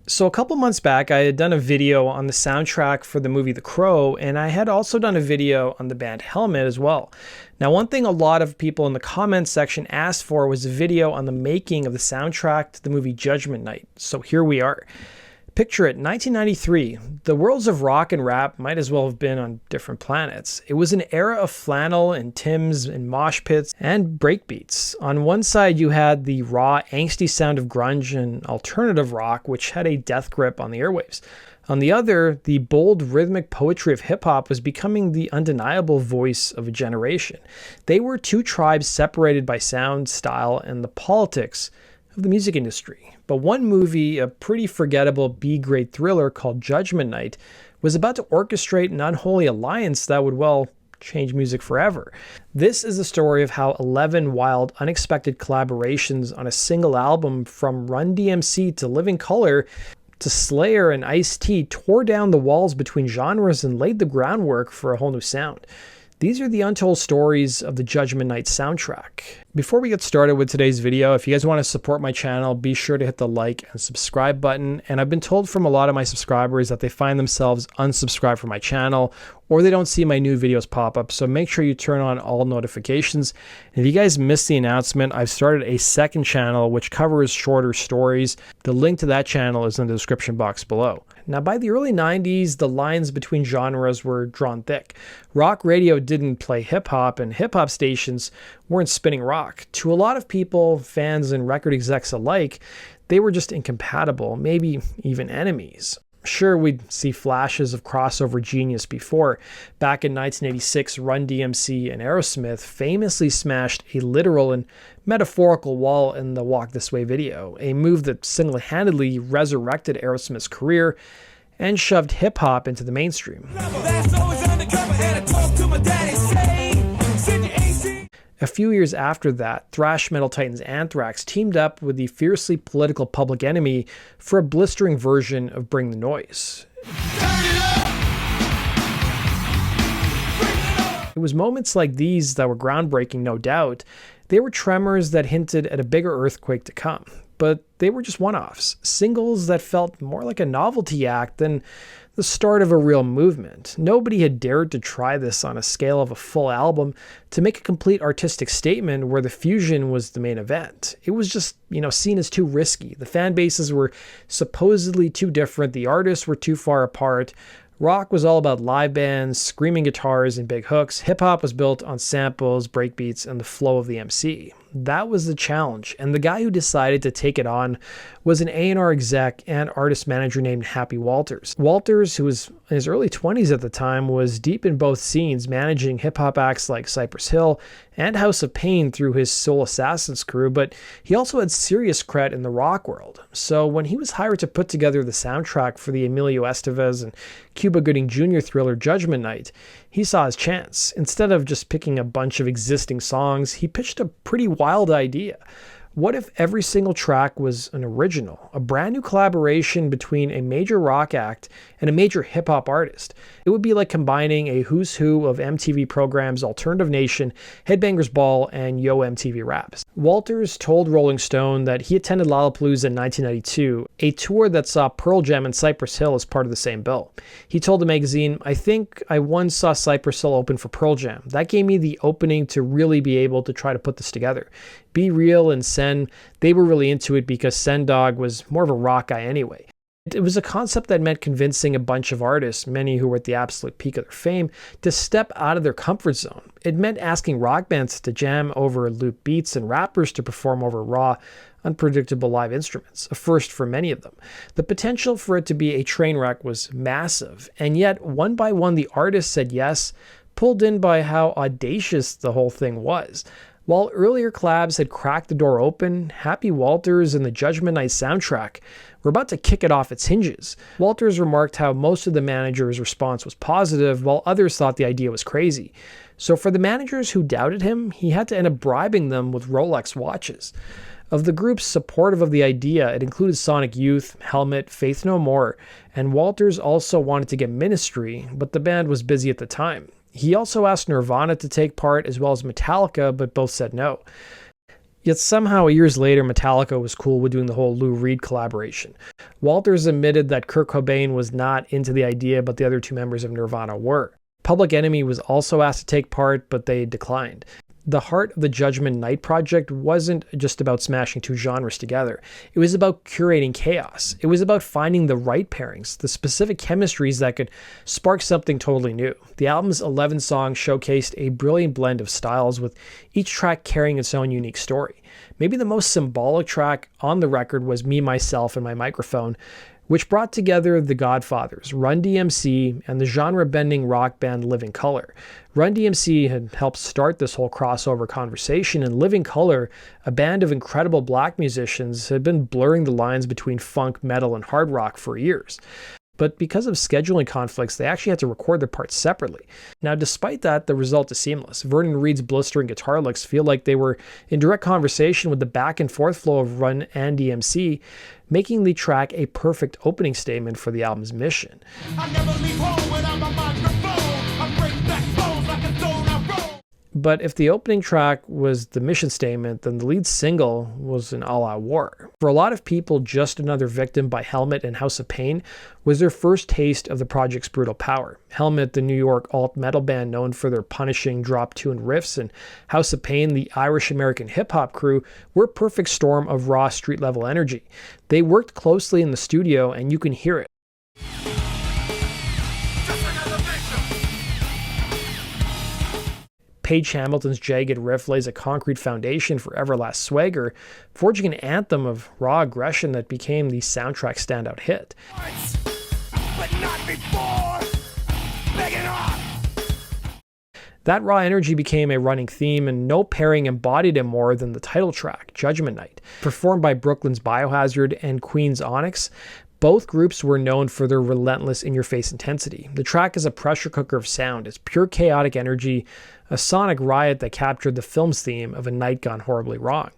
So a couple months back, I had done a video on the soundtrack for the movie The Crow, and I had also done a video on the band Helmet as well. Now, one thing a lot of people in the comments section asked for was a video on the making of the soundtrack to the movie Judgement Night. So here we are. Picture it, 1993. The worlds of rock and rap might as well have been on different planets. It was an era of flannel and Timbs and mosh pits and breakbeats. On one side, you had the raw, angsty sound of grunge and alternative rock, which had a death grip on the airwaves. On the other, the bold rhythmic poetry of hip-hop was becoming the undeniable voice of a generation. They were two tribes separated by sound, style, and the politics of the music industry. But one movie, a pretty forgettable B-grade thriller called Judgement Night, was about to orchestrate an unholy alliance that would, well, change music forever. This is the story of how 11 wild, unexpected collaborations on a single album, from Run DMC to Living Colour to Slayer and Ice-T, tore down the walls between genres and laid the groundwork for a whole new sound. These are the untold stories of the Judgement Night soundtrack. Before we get started with today's video, if you guys want to support my channel, be sure to hit the like and subscribe button. And I've been told from a lot of my subscribers that they find themselves unsubscribed from my channel, or they don't see my new videos pop up. So make sure you turn on all notifications. And if you guys missed the announcement, I've started a second channel which covers shorter stories. The link to that channel is in the description box below. Now, by the early 90s, the lines between genres were drawn thick. Rock radio didn't play hip-hop, and hip-hop stations weren't spinning rock. To a lot of people, fans and record execs alike, they were just incompatible, maybe even enemies. Sure, we'd see flashes of crossover genius before. Back in 1986, Run DMC and Aerosmith famously smashed a literal and metaphorical wall in the Walk This Way video, a move that single-handedly resurrected Aerosmith's career and shoved hip-hop into the mainstream. A few years after that, thrash metal titans Anthrax teamed up with the fiercely political Public Enemy for a blistering version of Bring the Noise. It was moments like these that were groundbreaking, no doubt. They were tremors that hinted at a bigger earthquake to come. But they were just one-offs, singles that felt more like a novelty act than the start of a real movement. Nobody had dared to try this on a scale of a full album to make a complete artistic statement where the fusion was the main event. It was just, seen as too risky. The fan bases were supposedly too different. The artists were too far apart. Rock was all about live bands, screaming guitars, and big hooks. Hip-hop was built on samples, breakbeats, and the flow of the MC. That was the challenge, and the guy who decided to take it on was an A&R exec and artist manager named Happy Walters. Walters, who was in his early 20s at the time, was deep in both scenes, managing hip-hop acts like Cypress Hill and House of Pain through his Soul Assassins crew, but he also had serious cred in the rock world. So when he was hired to put together the soundtrack for the Emilio Estevez and Cuba Gooding Jr. thriller Judgement Night, he saw his chance. Instead of just picking a bunch of existing songs, he pitched a pretty wild idea. What if every single track was an original, a brand new collaboration between a major rock act and a major hip-hop artist? It would be like combining a who's who of MTV programs Alternative Nation, Headbangers Ball, and Yo MTV Raps. Walters told Rolling Stone that he attended Lollapalooza in 1992, a tour that saw Pearl Jam and Cypress Hill as part of the same bill. He told the magazine, "I think I once saw Cypress Hill open for Pearl Jam. That gave me the opening to really be able to try to put this together. Be Real and Sen, they were really into it because Sen Dog was more of a rock guy anyway." It was a concept that meant convincing a bunch of artists, many who were at the absolute peak of their fame, to step out of their comfort zone. It meant asking rock bands to jam over loop beats and rappers to perform over raw, unpredictable live instruments, a first for many of them. The potential for it to be a train wreck was massive, and yet one by one the artists said yes, pulled in by how audacious the whole thing was. While earlier collabs had cracked the door open, Happy Walters and the Judgement Night soundtrack were about to kick it off its hinges. Walters remarked how most of the managers' response was positive, while others thought the idea was crazy. So for the managers who doubted him, he had to end up bribing them with Rolex watches. Of the groups supportive of the idea, it included Sonic Youth, Helmet, Faith No More, and Walters also wanted to get Ministry, but the band was busy at the time. He also asked Nirvana to take part as well as Metallica, but both said no. Yet somehow years later, Metallica was cool with doing the whole Lou Reed collaboration. Walters admitted that Kurt Cobain was not into the idea, but the other two members of Nirvana were. Public Enemy was also asked to take part, but they declined. The heart of the Judgement Night project wasn't just about smashing two genres together. It was about curating chaos. It was about finding the right pairings, the specific chemistries that could spark something totally new. The album's 11 songs showcased a brilliant blend of styles, with each track carrying its own unique story. Maybe the most symbolic track on the record was Me, Myself, and My Microphone, which brought together the Godfathers, Run DMC, and the genre-bending rock band Living Colour. Run DMC had helped start this whole crossover conversation, and Living Colour, a band of incredible black musicians, had been blurring the lines between funk, metal, and hard rock for years. But because of scheduling conflicts, they actually had to record their parts separately. Now, despite that, the result is seamless. Vernon Reid's blistering guitar licks feel like they were in direct conversation with the back and forth flow of Run and DMC, making the track a perfect opening statement for the album's mission. But if the opening track was the mission statement, then the lead single was an all-out war. For a lot of people, Just Another Victim by Helmet and House of Pain was their first taste of the project's brutal power. Helmet, the New York alt-metal band known for their punishing drop-tune riffs, and House of Pain, the Irish-American hip-hop crew, were a perfect storm of raw street-level energy. They worked closely in the studio, and you can hear it. Page Hamilton's jagged riff lays a concrete foundation for Everlast Swagger, forging an anthem of raw aggression that became the soundtrack's standout hit. That raw energy became a running theme, and no pairing embodied it more than the title track, Judgement Night. Performed by Brooklyn's Biohazard and Queen's Onyx, both groups were known for their relentless in-your-face intensity. The track is a pressure cooker of sound. It's pure chaotic energy, a sonic riot that captured the film's theme of a night gone horribly wrong.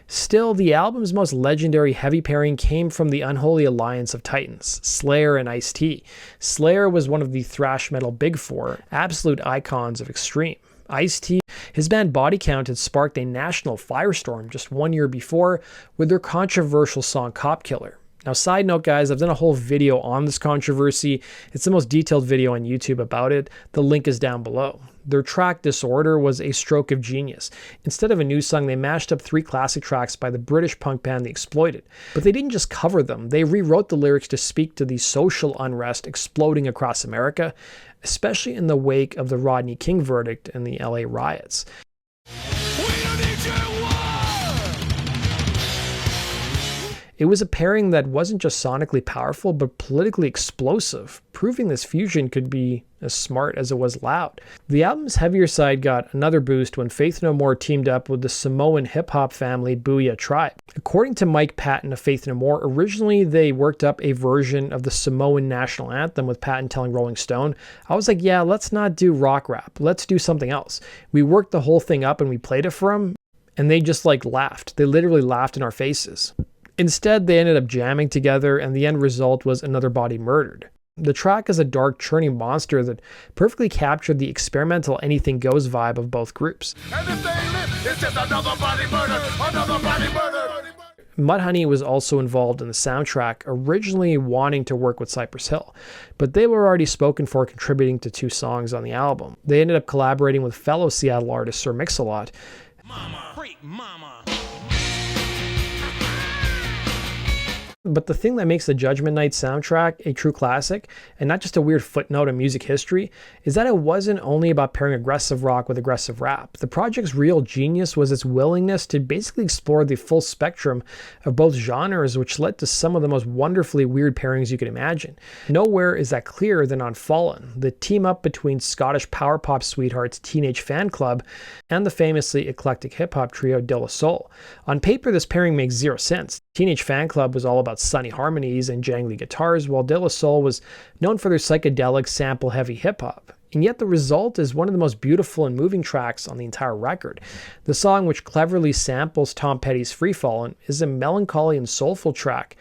Still, the album's most legendary heavy pairing came from the unholy alliance of titans, Slayer and Ice-T. Slayer was one of the thrash metal big four, absolute icons of extreme. Ice-T, his band Body Count had sparked a national firestorm just 1 year before with their controversial song Cop Killer. Now, side note, guys, I've done a whole video on this controversy. It's the most detailed video on YouTube about it. The link is down below. Their track Disorder was a stroke of genius. Instead of a new song, they mashed up 3 classic tracks by the British punk band The Exploited. But they didn't just cover them. They rewrote the lyrics to speak to the social unrest exploding across America, especially in the wake of the Rodney King verdict and the LA riots. It was a pairing that wasn't just sonically powerful, but politically explosive, proving this fusion could be as smart as it was loud. The album's heavier side got another boost when Faith No More teamed up with the Samoan hip-hop family Booyah Tribe. According to Mike Patton of Faith No More, originally they worked up a version of the Samoan national anthem, with Patton telling Rolling Stone, I was like, yeah, let's not do rock rap, let's do something else. We worked the whole thing up and we played it for them, and they just laughed. They literally laughed in our faces. Instead, they ended up jamming together, and the end result was Another Body Murdered. The track is a dark, churning monster that perfectly captured the experimental anything goes vibe of both groups. And if they live, it's just another body murdered, another body murdered. Mudhoney was also involved in the soundtrack, originally wanting to work with Cypress Hill, but they were already spoken for contributing to 2 songs on the album. They ended up collaborating with fellow Seattle artist Sir Mix-a-Lot. Mama, freak mama. But the thing that makes the Judgement Night soundtrack a true classic, and not just a weird footnote in music history, is that it wasn't only about pairing aggressive rock with aggressive rap. The project's real genius was its willingness to basically explore the full spectrum of both genres, which led to some of the most wonderfully weird pairings you could imagine. Nowhere is that clearer than on Fallen, the team-up between Scottish power pop sweethearts Teenage Fan Club and the famously eclectic hip-hop trio De La Soul. On paper, this pairing makes zero sense. Teenage Fan Club was all about sunny harmonies and jangly guitars, while De La Soul was known for their psychedelic, sample-heavy hip-hop. And yet the result is one of the most beautiful and moving tracks on the entire record. The song, which cleverly samples Tom Petty's Free Fallin', is a melancholy and soulful track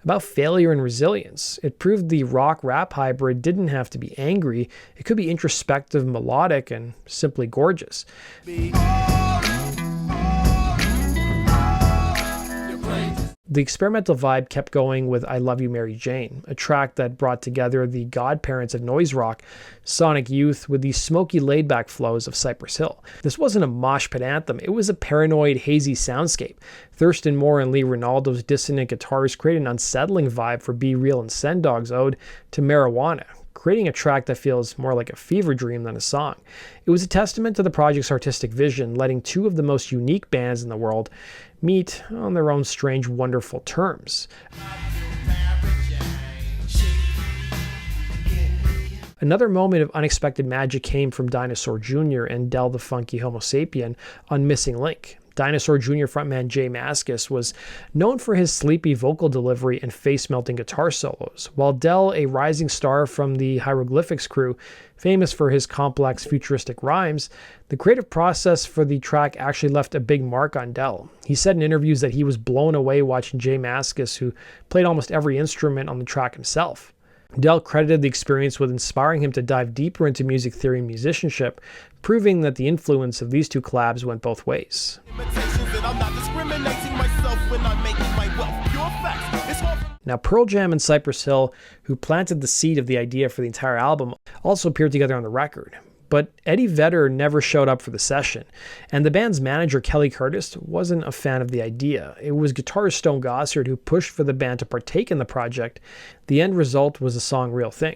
about failure and resilience. It proved the rock-rap hybrid didn't have to be angry. It could be introspective, melodic, and simply gorgeous. The experimental vibe kept going with I Love You, Mary Jane, a track that brought together the godparents of noise rock, Sonic Youth, with the smoky laid-back flows of Cypress Hill. This wasn't a mosh pit anthem, it was a paranoid, hazy soundscape. Thurston Moore and Lee Ronaldo's dissonant guitars created an unsettling vibe for Be Real and Sendog's ode to marijuana, creating a track that feels more like a fever dream than a song. It was a testament to the project's artistic vision, letting two of the most unique bands in the world meet on their own strange, wonderful terms. Another moment of unexpected magic came from Dinosaur Jr. and Del the Funky Homo Sapien on Missing Link. Dinosaur Jr. frontman Jay Mascis was known for his sleepy vocal delivery and face-melting guitar solos, while Del, a rising star from the Hieroglyphics crew, famous for his complex futuristic rhymes, the creative process for the track actually left a big mark on Del. He said in interviews that he was blown away watching Jay Mascis, who played almost every instrument on the track himself. Del credited the experience with inspiring him to dive deeper into music theory and musicianship, proving that the influence of these two collabs went both ways. Now, Pearl Jam and Cypress Hill, who planted the seed of the idea for the entire album, also appeared together on the record. But Eddie Vedder never showed up for the session, and the band's manager, Kelly Curtis, wasn't a fan of the idea. It was guitarist Stone Gossard who pushed for the band to partake in the project. The end result was the song Real Thing.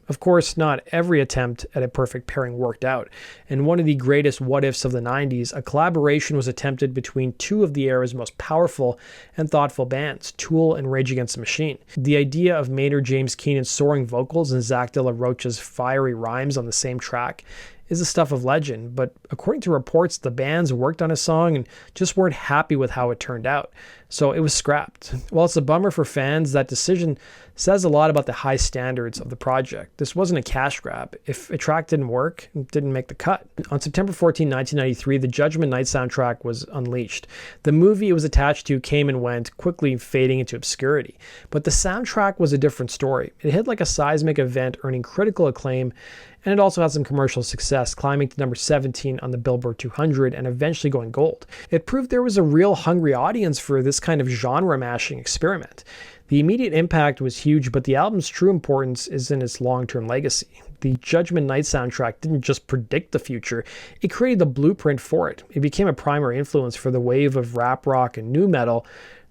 Of course, not every attempt at a perfect pairing worked out. In one of the greatest what-ifs of the 90s, a collaboration was attempted between two of the era's most powerful and thoughtful bands, Tool and Rage Against the Machine. The idea of Maynard James Keenan's soaring vocals and Zach De La Rocha's fiery rhymes on the same track is the stuff of legend, but according to reports, the bands worked on a song and just weren't happy with how it turned out, so it was scrapped. While it's a bummer for fans, that decision says a lot about the high standards of the project. This wasn't a cash grab. If a track didn't work, it didn't make the cut. On September 14, 1993, the Judgement Night soundtrack was unleashed. The movie it was attached to came and went, quickly fading into obscurity. But the soundtrack was a different story. It hit like a seismic event, earning critical acclaim, and it also had some commercial success, climbing to number 17 on the Billboard 200 and eventually going gold. It proved there was a real hungry audience for this kind of genre-mashing experiment. The immediate impact was huge, but the album's true importance is in its long-term legacy. The Judgement Night soundtrack didn't just predict the future, it created the blueprint for it. It became a primary influence for the wave of rap rock and nu metal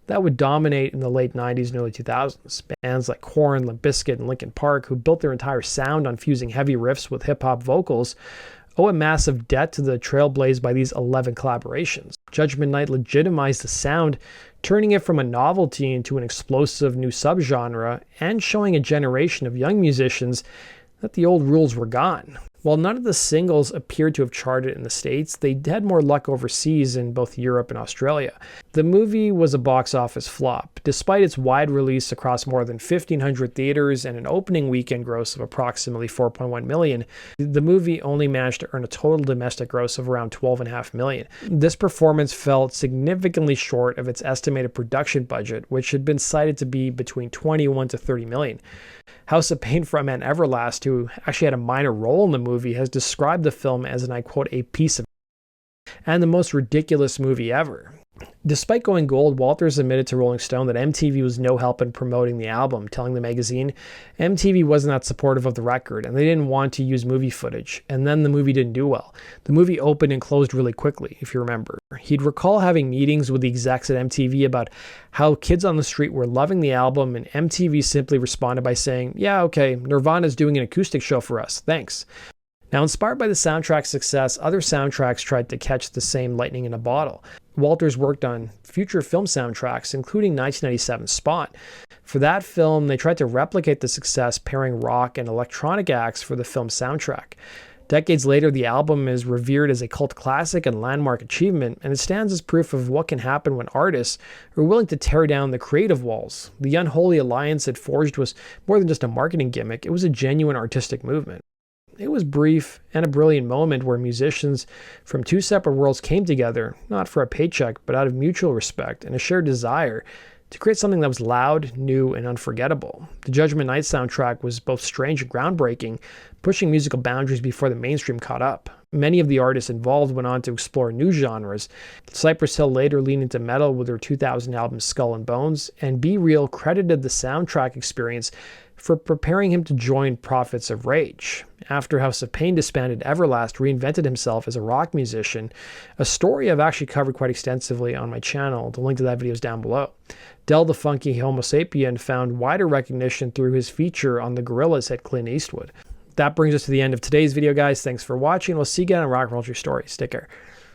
that would dominate in the late 90s and early 2000s. Bands like Korn, Limp Bizkit, and Linkin Park, who built their entire sound on fusing heavy riffs with hip-hop vocals, owe a massive debt to the trail blazed by these 11 collaborations. Judgement Night legitimized the sound, turning it from a novelty into an explosive new subgenre, and showing a generation of young musicians that the old rules were gone. While none of the singles appeared to have charted in the States, they had more luck overseas in both Europe and Australia. The movie was a box office flop. Despite its wide release across more than 1,500 theaters and an opening weekend gross of approximately $4.1 million, the movie only managed to earn a total domestic gross of around $12.5 million. This performance fell significantly short of its estimated production budget, which had been cited to be between $21 to $30 million. House of Pain frontman Everlast, who actually had a minor role in the movie, has described the film as, and I quote, a piece of and the most ridiculous movie ever. Despite going gold, Walters admitted to Rolling Stone that MTV was no help in promoting the album, telling the magazine MTV wasn't that supportive of the record and they didn't want to use movie footage, and then the movie didn't do well. The movie opened and closed really quickly, if you remember. He'd recall having meetings with the execs at MTV about how kids on the street were loving the album, and MTV simply responded by saying, "Yeah, okay, Nirvana's doing an acoustic show for us, thanks." Now, inspired by the soundtrack's success, other soundtracks tried to catch the same lightning in a bottle. Walters worked on future film soundtracks, including 1997's Spawn. For that film, they tried to replicate the success, pairing rock and electronic acts for the film's soundtrack. Decades later, the album is revered as a cult classic and landmark achievement, and it stands as proof of what can happen when artists are willing to tear down the creative walls. The unholy alliance it forged was more than just a marketing gimmick, it was a genuine artistic movement. It was brief and a brilliant moment where musicians from two separate worlds came together, not for a paycheck, but out of mutual respect and a shared desire to create something that was loud, new, and unforgettable. The Judgement Night soundtrack was both strange and groundbreaking, pushing musical boundaries before the mainstream caught up. Many of the artists involved went on to explore new genres. Cypress Hill later leaned into metal with their 2000 album Skull and Bones, and Be Real credited the soundtrack experience for preparing him to join Prophets of Rage. After House of Pain disbanded, Everlast reinvented himself as a rock musician, a story I've actually covered quite extensively on my channel. The link to that video is down below. Del the Funky Homo Sapien found wider recognition through his feature on the Gorillaz at Clint Eastwood. That brings us to the end of today's video, guys. Thanks for watching. We'll see you again on Rock and Roll True Stories. Take care.